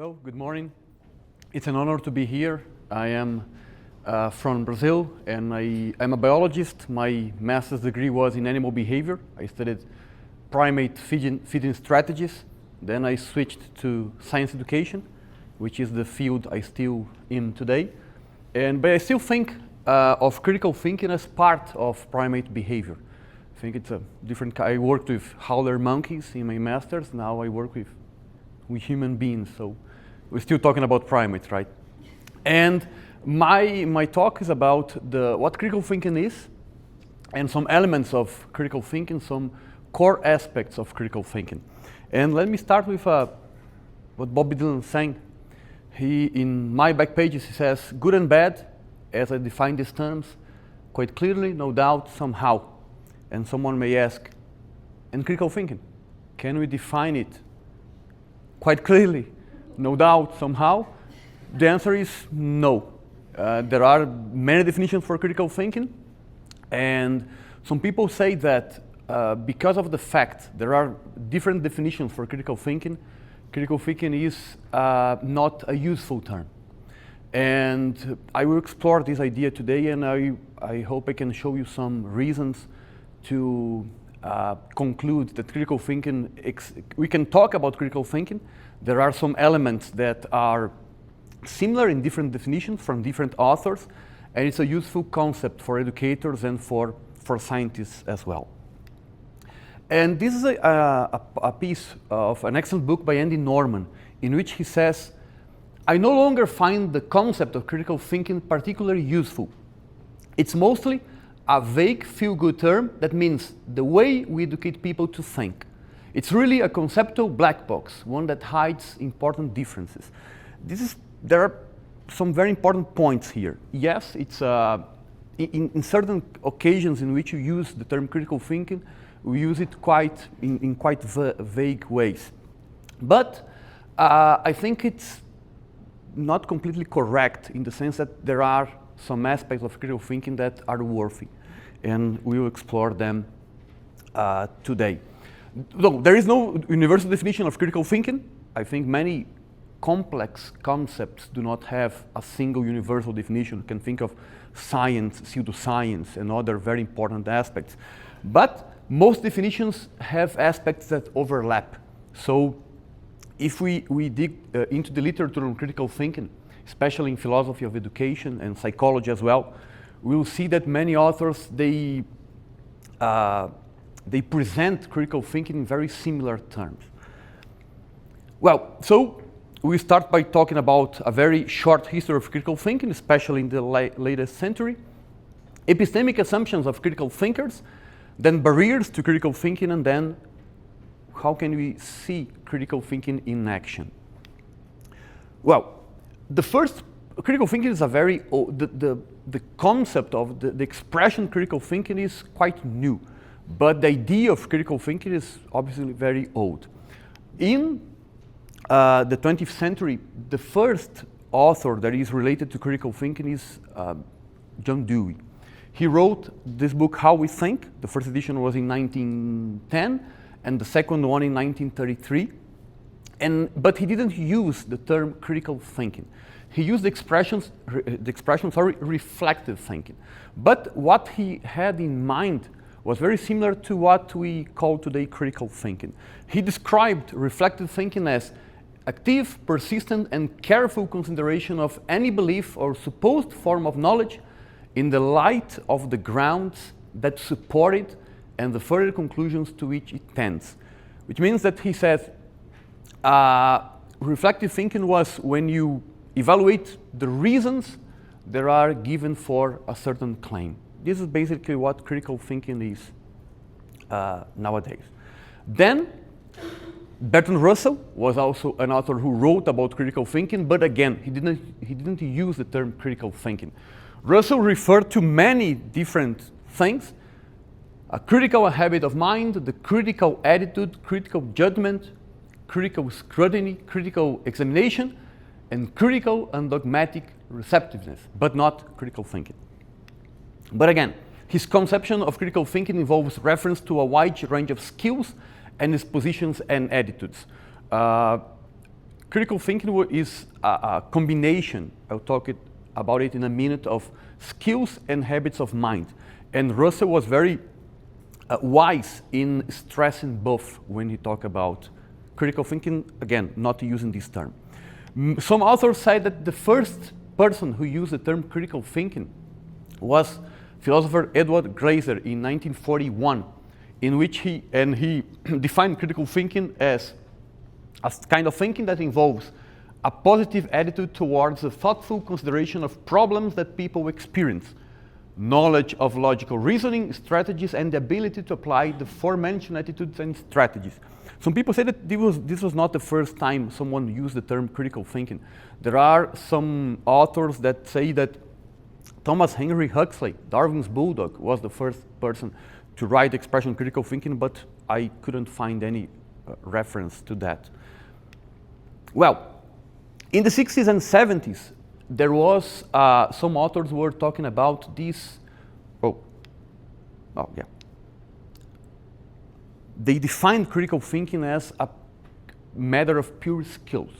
Well, good morning. It's an honor to be here. I am from Brazil and I'm a biologist. My master's degree was in animal behavior. I studied primate feeding strategies. Then I switched to science education, which is the field I still in today. But I still think of critical thinking as part of primate behavior. I think it's a different I worked with howler monkeys in my master's. Now I work with human beings, so we're still talking about primates, right? And my talk is about what critical thinking is and some elements of critical thinking, some core aspects of critical thinking. And let me start with what Bob Dylan is saying. In my back pages, he says, good and bad, as I define these terms, quite clearly, no doubt, somehow. And someone may ask, and critical thinking, can we define it quite clearly, no doubt, somehow? The answer is no. There are many definitions for critical thinking, and some people say that because of the fact there are different definitions for critical thinking is not a useful term. And I will explore this idea today, and I hope I can show you some reasons to conclude that critical thinking, we can talk about critical thinking. There are some elements that are similar in different definitions from different authors, and it's a useful concept for educators and for scientists as well. And this is a piece of an excellent book by Andy Norman, in which he says, I no longer find the concept of critical thinking particularly useful. It's mostly a vague feel-good term that means the way we educate people to think. It's really a conceptual black box, one that hides important differences. There are some very important points here. Yes, it's in certain occasions in which you use the term critical thinking, we use it in quite vague ways. But I think it's not completely correct in the sense that there are some aspects of critical thinking that are worthy, and we will explore them today. No, there is no universal definition of critical thinking. I think many complex concepts do not have a single universal definition. You can think of science, pseudoscience, and other very important aspects. But most definitions have aspects that overlap. So if we dig into the literature on critical thinking, especially in philosophy of education and psychology as well, we'll see that many authors, they present critical thinking in very similar terms. Well, so we start by talking about a very short history of critical thinking, especially in the latest century, epistemic assumptions of critical thinkers, then barriers to critical thinking, and then how can we see critical thinking in action? Well, the first critical thinking is a very old, the concept of the expression critical thinking is quite new, but the idea of critical thinking is obviously very old. In the 20th century, the first author that is related to critical thinking is John Dewey. He wrote this book, How We Think. The first edition was in 1910, and the second one in 1933. But he didn't use the term critical thinking. He used the expression, reflective thinking. But what he had in mind was very similar to what we call today critical thinking. He described reflective thinking as active, persistent, and careful consideration of any belief or supposed form of knowledge in the light of the grounds that support it and the further conclusions to which it tends. Which means that he says, reflective thinking was when you evaluate the reasons that are given for a certain claim. This is basically what critical thinking is nowadays. Then, Bertrand Russell was also an author who wrote about critical thinking, but again, he didn't use the term critical thinking. Russell referred to many different things: a critical habit of mind, the critical attitude, critical judgment, critical scrutiny, critical examination, and critical and dogmatic receptiveness, but not critical thinking. But again, his conception of critical thinking involves reference to a wide range of skills and dispositions and attitudes. critical thinking is a combination, I'll talk about it in a minute, of skills and habits of mind. And Russell was very wise in stressing both when he talked about critical thinking, again, not using this term. Some authors say that the first person who used the term critical thinking was philosopher Edward Glaser in 1941, in which he defined critical thinking as a kind of thinking that involves a positive attitude towards the thoughtful consideration of problems that people experience, knowledge of logical reasoning, strategies, and the ability to apply the aforementioned attitudes and strategies. Some people say that this was not the first time someone used the term critical thinking. There are some authors that say that Thomas Henry Huxley, Darwin's bulldog, was the first person to write the expression critical thinking, but I couldn't find any reference to that. Well, in the 60s and 70s, there was some authors who were talking about this. They defined critical thinking as a matter of pure skills.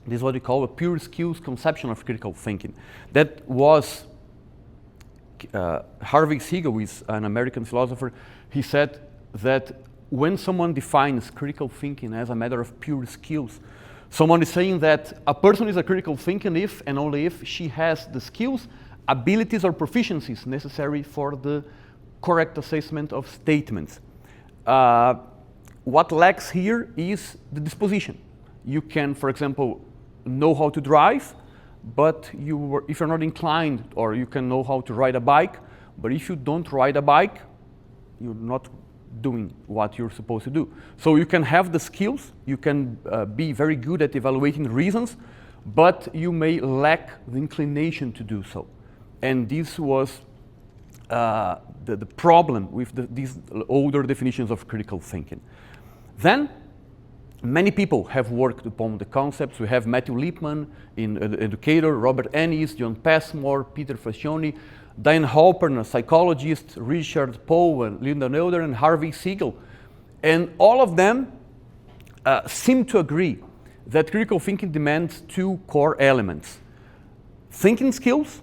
This is what we call a pure skills conception of critical thinking. That was Harvey Siegel, who is an American philosopher. He said that when someone defines critical thinking as a matter of pure skills, someone is saying that a person is a critical thinker if and only if she has the skills, abilities, or proficiencies necessary for the correct assessment of statements. What lacks here is the disposition. You can, for example, know how to drive, but if you're not inclined, or you can know how to ride a bike, but if you don't ride a bike, you're not doing what you're supposed to do. So you can have the skills, you can be very good at evaluating reasons, but you may lack the inclination to do so. And this was the problem with these older definitions of critical thinking. Then, many people have worked upon the concepts. We have Matthew Lipman, an educator, Robert Ennis, John Passmore, Peter Fascioni, Diane Halpern, a psychologist, Richard Poe, and Linda Nelder, and Harvey Siegel. And all of them seem to agree that critical thinking demands two core elements: thinking skills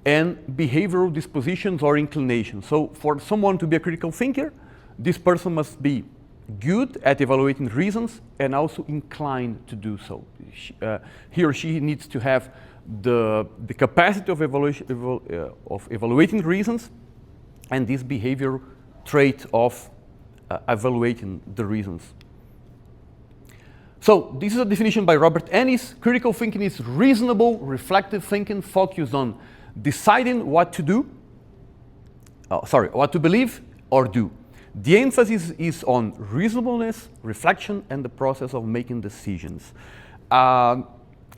and behavioral dispositions or inclinations. So for someone to be a critical thinker, this person must be good at evaluating reasons and also inclined to do so. He or she needs to have the capacity of evaluating reasons and this behavior trait of evaluating the reasons. So this is a definition by Robert Ennis. Critical thinking is reasonable, reflective thinking focused on deciding what to do, what to believe or do. The emphasis is on reasonableness, reflection, and the process of making decisions.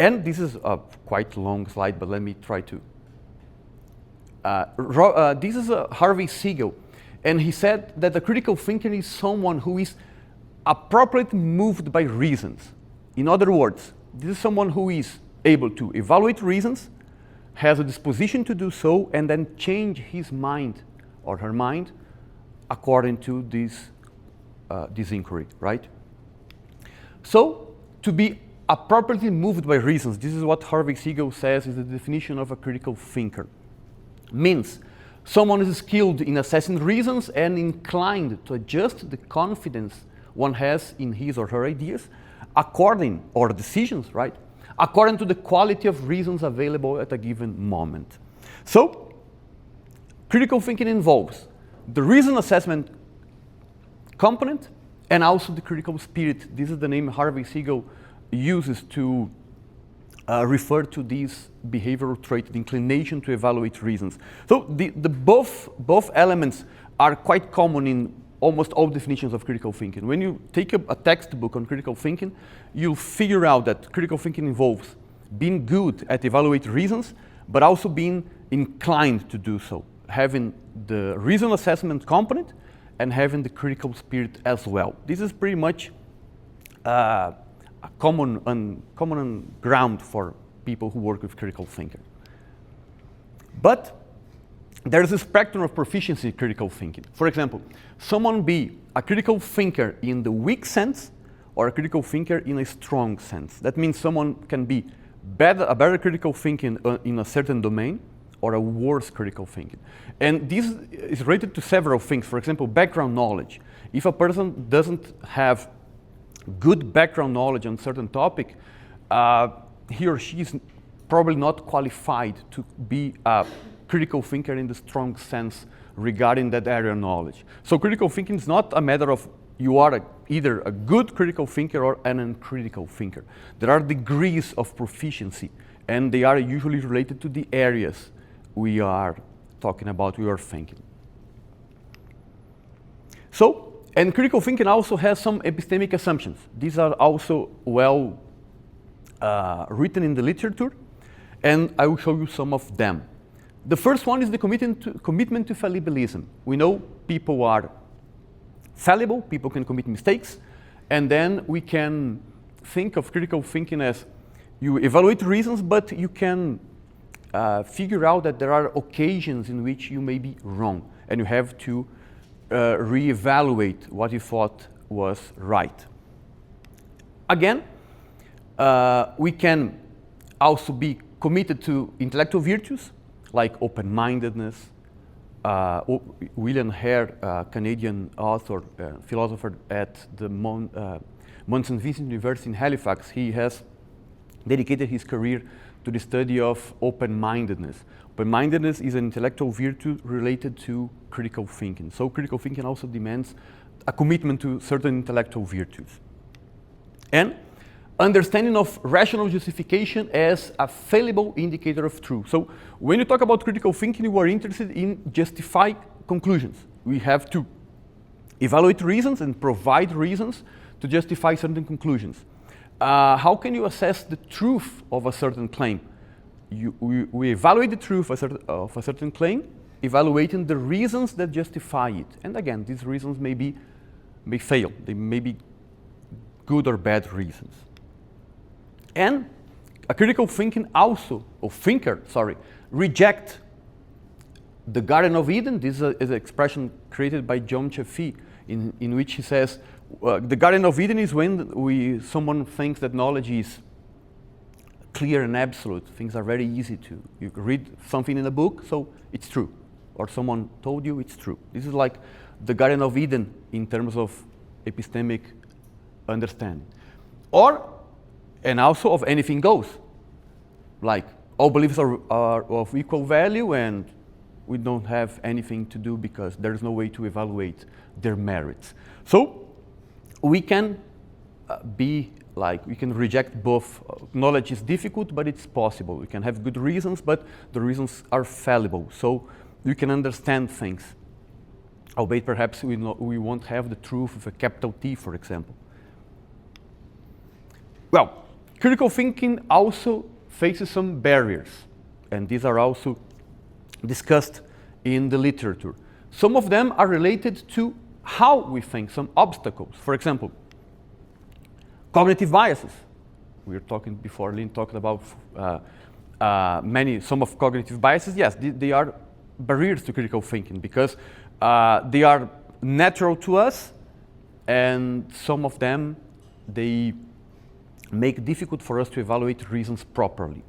And this is a quite long slide, but let me try to. This is Harvey Siegel, and he said that a critical thinker is someone who is appropriately moved by reasons. In other words, this is someone who is able to evaluate reasons, has a disposition to do so, and then change his mind or her mind according to this inquiry, right? So, to be appropriately moved by reasons, this is what Harvey Siegel says is the definition of a critical thinker. Means someone is skilled in assessing reasons and inclined to adjust the confidence one has in his or her ideas or decisions, right? According to the quality of reasons available at a given moment. So, critical thinking involves the reason assessment component and also the critical spirit. This is the name Harvey Siegel uses to refer to this behavioral trait, the inclination to evaluate reasons. So both elements are quite common in almost all definitions of critical thinking. When you take a textbook on critical thinking, you'll figure out that critical thinking involves being good at evaluating reasons, but also being inclined to do so, having the reason assessment component and having the critical spirit as well. This is pretty much a common ground for people who work with critical thinking. But there's a spectrum of proficiency in critical thinking. For example, someone be a critical thinker in the weak sense or a critical thinker in a strong sense. That means someone can be a better critical thinking in a certain domain, or a worse critical thinking. And this is related to several things. For example, background knowledge. If a person doesn't have good background knowledge on a certain topic, he or she is probably not qualified to be a critical thinker in the strong sense regarding that area of knowledge. So critical thinking is not a matter of you are either a good critical thinker or an uncritical thinker. There are degrees of proficiency, and they are usually related to the areas we are talking about, we are thinking. So, and critical thinking also has some epistemic assumptions. These are also well written in the literature, and I will show you some of them. The first one is the commitment to fallibilism. We know people are fallible, people can commit mistakes, and then we can think of critical thinking as you evaluate reasons, but you can figure out that there are occasions in which you may be wrong, and you have to reevaluate what you thought was right. Again, we can also be committed to intellectual virtues, like open-mindedness. William Hare, Canadian author, philosopher at the Mount St. Vincent University in Halifax, he has dedicated his career to the study of open-mindedness. Open-mindedness is an intellectual virtue related to critical thinking. So critical thinking also demands a commitment to certain intellectual virtues. And understanding of rational justification as a fallible indicator of truth. So when you talk about critical thinking, you are interested in justify conclusions. We have to evaluate reasons and provide reasons to justify certain conclusions. How can you assess the truth of a certain claim? We evaluate the truth of a certain claim, evaluating the reasons that justify it. And again, these reasons may fail. They may be good or bad reasons. And a critical thinking also, or thinker, reject the Garden of Eden. This is an expression created by John Chaffee, in which he says, the Garden of Eden is when someone thinks that knowledge is clear and absolute. Things are very easy to. You read something in a book, so it's true. Or someone told you it's true. This is like the Garden of Eden in terms of epistemic understanding. And also of anything goes. Like all beliefs are of equal value and we don't have anything to do because there's no way to evaluate their merits. So we can we can reject both. Knowledge is difficult, but it's possible. We can have good reasons, but the reasons are fallible. So we can understand things. Albeit perhaps we won't have the truth with a capital T, for example. Well, critical thinking also faces some barriers, and these are also discussed in the literature. Some of them are related to how we think, some obstacles. For example, cognitive biases. We were talking before, Lynn talked about some of cognitive biases. Yes, they are barriers to critical thinking because they are natural to us, and some of them, they make it difficult for us to evaluate reasons properly.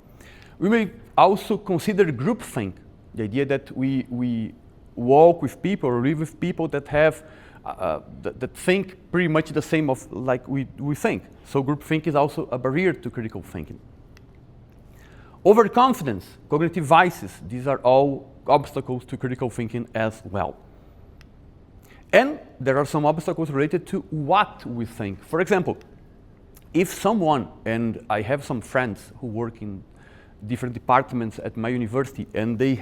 We may also consider groupthink, the idea that we walk with people or live with people that have that think pretty much the same like we think. So groupthink is also a barrier to critical thinking. Overconfidence, cognitive biases, these are all obstacles to critical thinking as well. And there are some obstacles related to what we think. For example, if someone, and I have some friends who work in different departments at my university, and they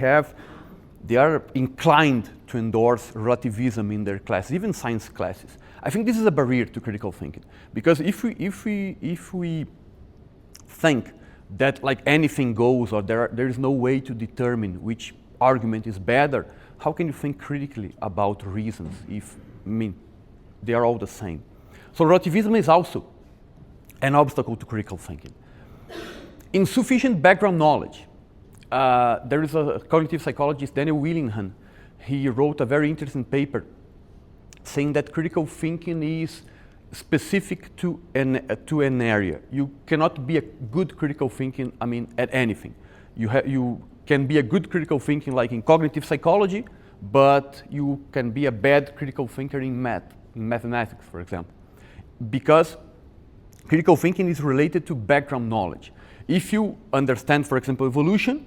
are inclined to endorse relativism in their classes, even science classes. I think this is a barrier to critical thinking, because if we think that like anything goes, or there is no way to determine which argument is better, how can you think critically about reasons if they are all the same? So relativism is also an obstacle to critical thinking. Insufficient background knowledge. There is a cognitive psychologist, Daniel Willingham. He wrote a very interesting paper saying that critical thinking is specific to an area. You cannot be a good critical thinking, I mean, at anything. You can be a good critical thinking like in cognitive psychology, but you can be a bad critical thinker in mathematics, for example. Because critical thinking is related to background knowledge. If you understand, for example, evolution,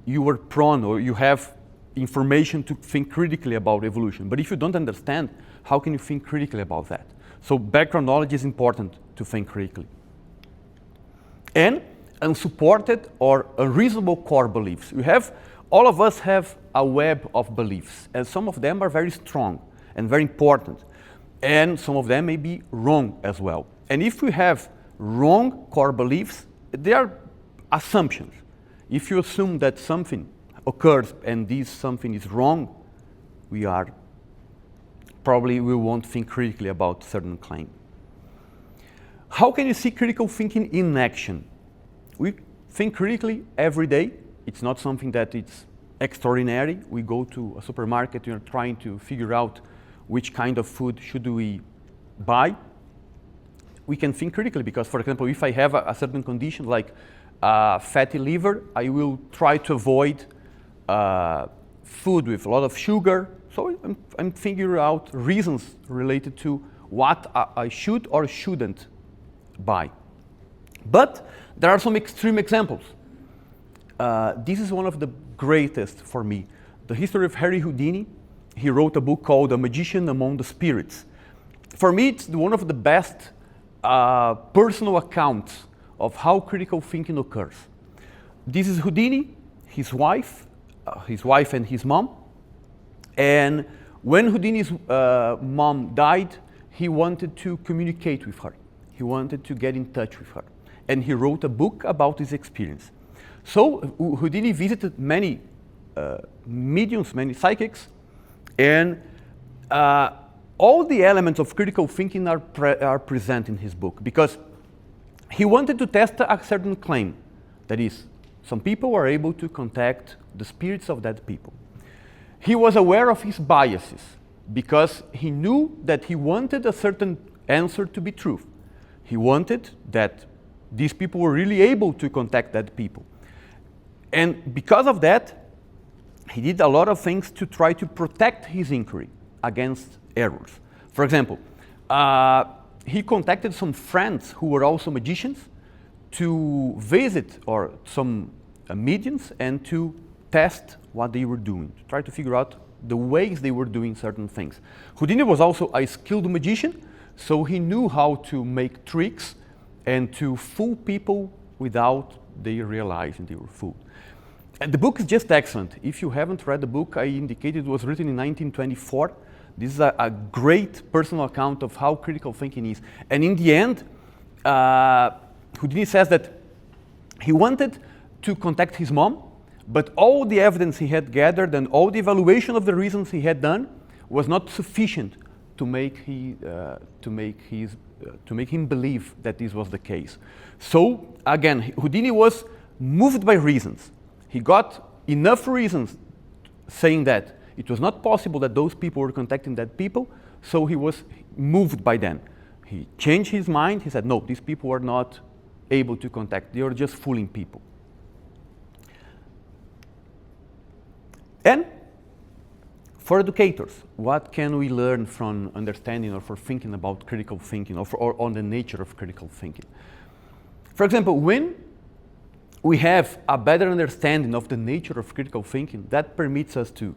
you are prone or you have information to think critically about evolution. But if you don't understand, how can you think critically about that? So background knowledge is important to think critically. And unsupported or unreasonable core beliefs. All of us have a web of beliefs, and some of them are very strong and very important. And some of them may be wrong as well. And if we have wrong core beliefs, they are assumptions. If you assume that something occurs and this something is wrong, we won't think critically about certain claim. How can you see critical thinking in action? We think critically every day. It's not something that it's extraordinary. We go to a supermarket, we are trying to figure out which kind of food should we buy. We can think critically because, for example, if I have a certain condition like fatty liver, I will try to avoid food with a lot of sugar. So I'm figuring out reasons related to what I should or shouldn't buy. But there are some extreme examples. This is one of the greatest for me. The history of Harry Houdini. He wrote a book called A Magician Among the Spirits. For me, it's one of the best personal accounts of how critical thinking occurs. This is Houdini, his wife and his mom. And when Houdini's mom died, he wanted to communicate with her. He wanted to get in touch with her. And he wrote a book about his experience. So Houdini visited many mediums, many psychics, and all the elements of critical thinking are present in his book because he wanted to test a certain claim. That is, some people are able to contact the spirits of dead people. He was aware of his biases because he knew that he wanted a certain answer to be true. He wanted that these people were really able to contact dead people. And because of that, he did a lot of things to try to protect his inquiry against errors. For example, he contacted some friends who were also magicians to visit or some mediums and to test what they were doing, to try to figure out the ways they were doing certain things. Houdini was also a skilled magician, so he knew how to make tricks and to fool people without they realizing they were fooled. And the book is just excellent. If you haven't read the book, I indicated it was written in 1924. This is a great personal account of how critical thinking is. And in the end, Houdini says that he wanted to contact his mom, but all the evidence he had gathered and all the evaluation of the reasons he had done was not sufficient to make him believe that this was the case. So again, Houdini was moved by reasons. He got enough reasons saying that it was not possible that those people were contacting dead people, so he was moved by them. He changed his mind. He said, no, these people were not able to contact. They were just fooling people. And for educators, what can we learn from understanding or for thinking about critical thinking or on the nature of critical thinking? For example, when we have a better understanding of the nature of critical thinking, that permits us to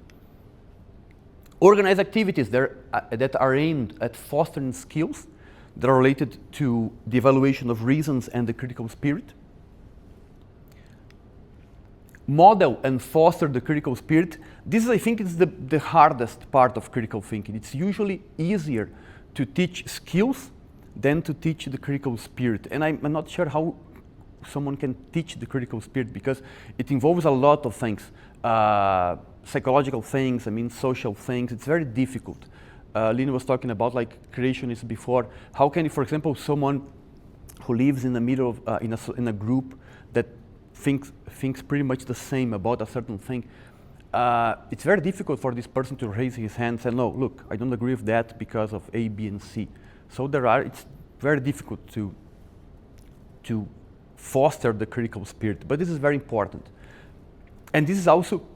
organize activities that are aimed at fostering skills that are related to the evaluation of reasons and the critical spirit. Model and foster the critical spirit. This, I think, is the hardest part of critical thinking. It's usually easier to teach skills than to teach the critical spirit. And I'm not sure how someone can teach the critical spirit because it involves a lot of things. Psychological things, social things. It's very difficult. Lina was talking about like creationists before. How can you, for example, someone who lives in the middle of, in a group that thinks pretty much the same about a certain thing, it's very difficult for this person to raise his hand and say, no, look, I don't agree with that because of A, B, and C. So it's very difficult to foster the critical spirit, but this is very important. And this is also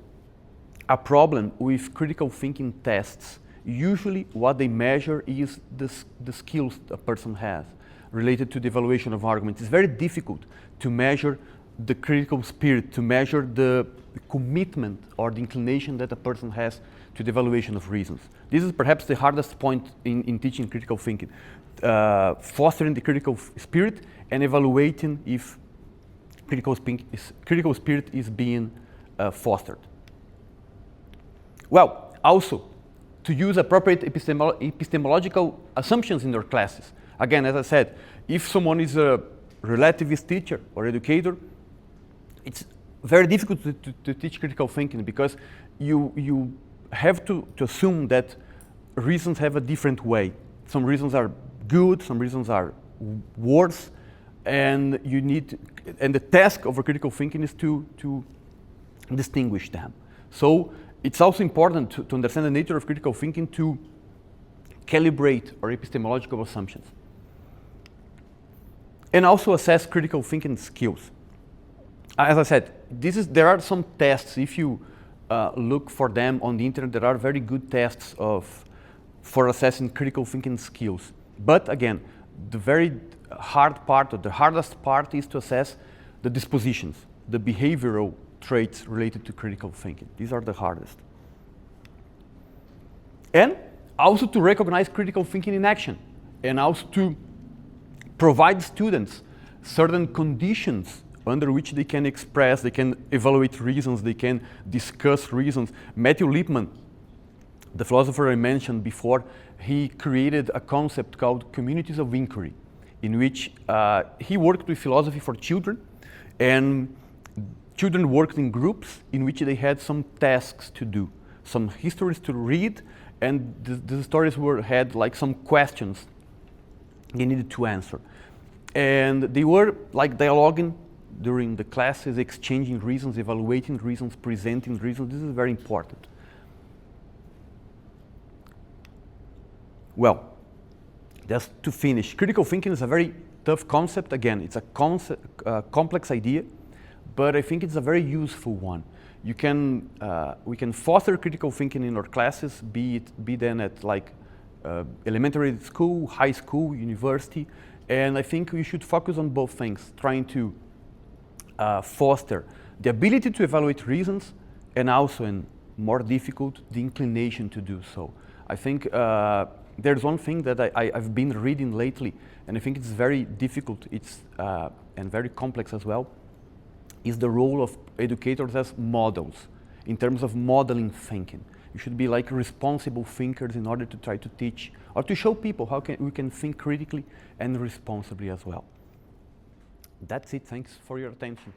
a problem with critical thinking tests. Usually what they measure is the skills a person has related to the evaluation of arguments. It's very difficult to measure the critical spirit, to measure the commitment or the inclination that a person has to the evaluation of reasons. This is perhaps the hardest point in teaching critical thinking, fostering the critical spirit and evaluating if critical spirit is being fostered. Well, also, to use appropriate epistemological assumptions in your classes. Again, as I said, if someone is a relativist teacher or educator, it's very difficult to teach critical thinking because you have to assume that reasons have a different way. Some reasons are good, some reasons are worse, and the task of a critical thinking is to distinguish them. So it's also important to understand the nature of critical thinking to calibrate our epistemological assumptions. And also assess critical thinking skills. As I said, there are some tests. If you look for them on the internet, there are very good tests for assessing critical thinking skills. But again, the very hard part, or the hardest part, is to assess the dispositions, the behavioral traits related to critical thinking. These are the hardest. And also to recognize critical thinking in action, and also to provide students certain conditions under which they can express, they can evaluate reasons, they can discuss reasons. Matthew Lipman, the philosopher I mentioned before, he created a concept called communities of inquiry, in which he worked with philosophy for children, and children worked in groups in which they had some tasks to do, some histories to read, and the stories had like some questions they needed to answer. And they were like dialoguing during the classes, exchanging reasons, evaluating reasons, presenting reasons. This is very important. Well, just to finish, critical thinking is a very tough concept. Again, it's a complex idea, but I think it's a very useful one. We can foster critical thinking in our classes, be then at like elementary school, high school, university, and I think we should focus on both things, trying to foster the ability to evaluate reasons, and also, and more difficult, the inclination to do so. I think there's one thing that I've been reading lately, and I think it's very difficult, and very complex as well, is the role of educators as models, in terms of modeling thinking. You should be like responsible thinkers in order to try to teach, or to show people how we can think critically and responsibly as well. That's it, thanks for your attention.